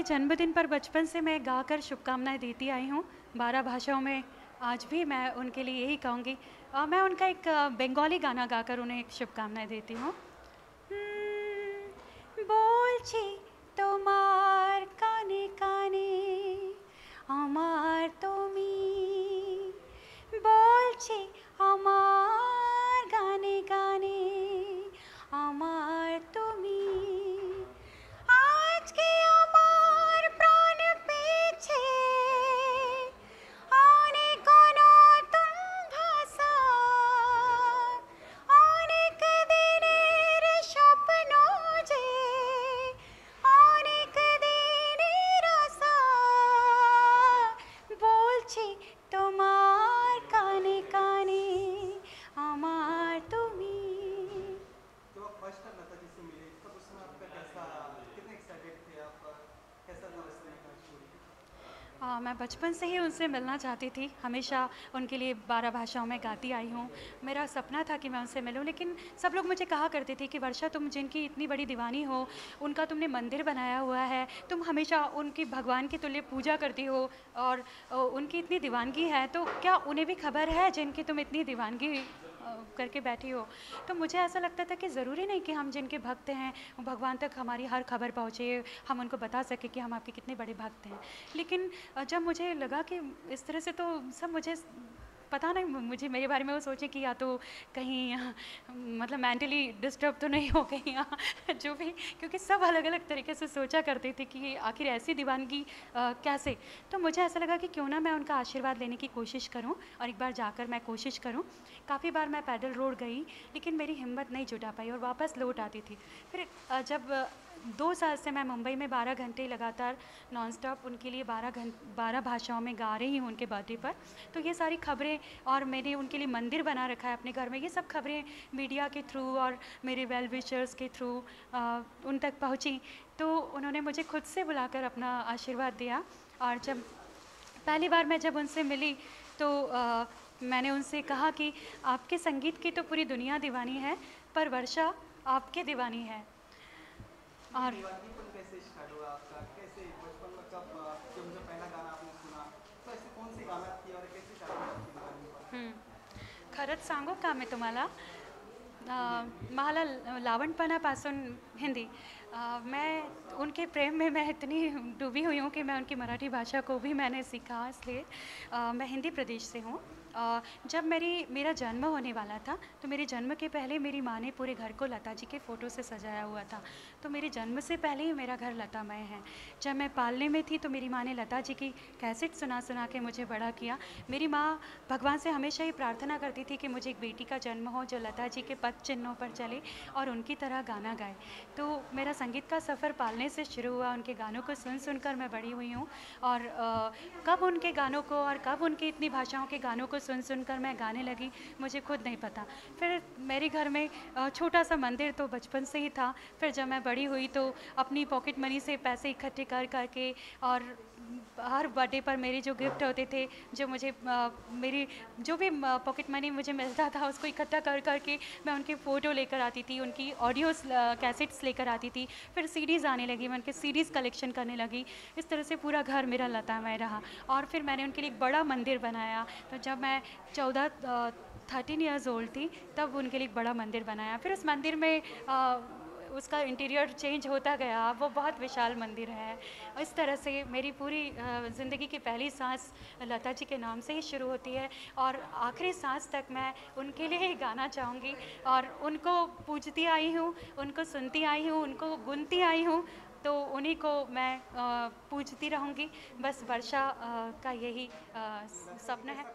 जन्मदिन पर बचपन से मैं गाकर शुभकामनाएँ देती आई हूँ, 12 भाषाओं में। आज भी मैं उनके लिए यही कहूँगी। मैं उनका एक बंगाली गाना गाकर उन्हें एक शुभकामनाएँ देती हूँ। বলছি তোমার কানে কানে আমার তুমি বলছি আমার গানে গানে আমার তুমি আজকে আমার প্রাণ পেয়েছে অনেক নতুন ভাষা অনেক দিনের স্বপ্ন যে অনেক দিনের আশা বলছি তোমার কানে কানে আমার তুমি। तो आप फर्स्ट टाइम लता जी से मिले तब उस समय आपका कैसा कितने एक्साइटेड थे आप कैसा था उस समय का स्टोरी। मैं बचपन से ही उनसे मिलना चाहती थी, हमेशा उनके लिए 12 भाषाओं में गाती आई हूँ। मेरा सपना था कि मैं उनसे मिलूँ, लेकिन सब लोग मुझे कहा करते थे कि वर्षा तुम जिनकी इतनी बड़ी दीवानी हो, उनका तुमने मंदिर बनाया हुआ है, तुम हमेशा उनकी भगवान के तुल्य पूजा करती हो और उनकी इतनी दीवानगी है, तो क्या उन्हें भी खबर है जिनकी तुम इतनी दीवानगी करके बैठी हो। तो मुझे ऐसा लगता था कि ज़रूरी नहीं कि हम जिनके भक्त हैं भगवान तक हमारी हर खबर पहुँचे, हम उनको बता सकें कि हम आपके कितने बड़े भक्त हैं। लेकिन जब मुझे लगा कि इस तरह से तो सब मुझे पता नहीं, मुझे मेरे बारे में वो सोचे कि या तो कहीं मतलब मेंटली डिस्टर्ब तो नहीं हो गई या जो भी, क्योंकि सब अलग अलग तरीके से सोचा करते थे कि आखिर ऐसी दीवानगी कैसे। तो मुझे ऐसा लगा कि क्यों ना मैं उनका आशीर्वाद लेने की कोशिश करूं और एक बार जाकर मैं कोशिश करूं। काफ़ी बार मैं पैदल रोड गई, लेकिन मेरी हिम्मत नहीं जुटा पाई और वापस लौट आती थी। फिर जब 2 साल से मैं मुंबई में 12 घंटे लगातार नॉन स्टॉप उनके लिए 12 भाषाओं में गा रही हूँ उनके बर्थडे पर, तो ये सारी खबरें और मैंने उनके लिए मंदिर बना रखा है अपने घर में, ये सब खबरें मीडिया के थ्रू और मेरे वेल विशर्स के थ्रू उन तक पहुँची। तो उन्होंने मुझे खुद से बुलाकर अपना आशीर्वाद दिया। और जब पहली बार मैं जब उनसे मिली तो मैंने उनसे कहा कि आपके संगीत की तो पूरी दुनिया दीवानी है, पर वर्षा आपके दीवानी है। और दीवानगीपन कैसे स्टार्ट हुआ आपका कैसे बचपन में कब जब जो पहला गाना आपने सुना तो ऐसे कौन से गाना थी और कैसे चालू हुआ आपकी दीवानगीपन। खरंच सांगू का मी तुम्हाला मला लावणपणापासून हिंदी मैं उनके प्रेम में मैं इतनी डूबी हुई हूँ कि मैं उनकी मराठी भाषा को भी मैंने सीखा, इसलिए मैं हिंदी प्रदेश से हूँ। जब मेरा जन्म होने वाला था तो मेरे जन्म के पहले मेरी माँ ने पूरे घर को लता जी के फ़ोटो से सजाया हुआ था, तो मेरे जन्म से पहले ही मेरा घर लतामय है। जब मैं पालने में थी तो मेरी माँ ने लता जी की कैसेट सुना सुना के मुझे बड़ा किया। मेरी माँ भगवान से हमेशा ही प्रार्थना करती थी कि मुझे एक बेटी का जन्म हो जो लता जी के पद चिन्हों पर चले और उनकी तरह गाना गाए। तो मेरा संगीत का सफ़र पालने से शुरू हुआ, उनके गानों को सुन सुनकर मैं बड़ी हुई हूँ। और कब उनके गानों को और कब उनकी इतनी भाषाओं के गानों को सुन सुनकर मैं गाने लगी, मुझे खुद नहीं पता। फिर मेरे घर में छोटा सा मंदिर तो बचपन से ही था। फिर जब मैं बड़ी हुई तो अपनी पॉकेट मनी से पैसे इकट्ठे कर करके और हर बर्थडे पर मेरे जो गिफ्ट होते थे, जो मुझे मेरी जो भी पॉकेट मनी मुझे मिलता था उसको इकट्ठा कर करके मैं उनकी फ़ोटो लेकर आती थी, उनकी ऑडियोस कैसेट्स लेकर आती थी। फिर सीडीज़ आने लगी, मैं उनके सीडीज़ कलेक्शन करने लगी। इस तरह से पूरा घर मेरा लतामय रहा। और फिर मैंने उनके लिए एक बड़ा मंदिर बनाया। तो जब मैं 13 ईयर्स ओल्ड थी तब उनके लिए एक बड़ा मंदिर बनाया। फिर उस मंदिर में उसका इंटीरियर चेंज होता गया, वो बहुत विशाल मंदिर है। इस तरह से मेरी पूरी ज़िंदगी की पहली सांस लता जी के नाम से ही शुरू होती है और आखिरी सांस तक मैं उनके लिए ही गाना चाहूँगी। और उनको पूजती आई हूँ, उनको सुनती आई हूँ, उनको गुनती आई हूँ, तो उन्हीं को मैं पूजती रहूँगी। बस वर्षा का यही सपना है।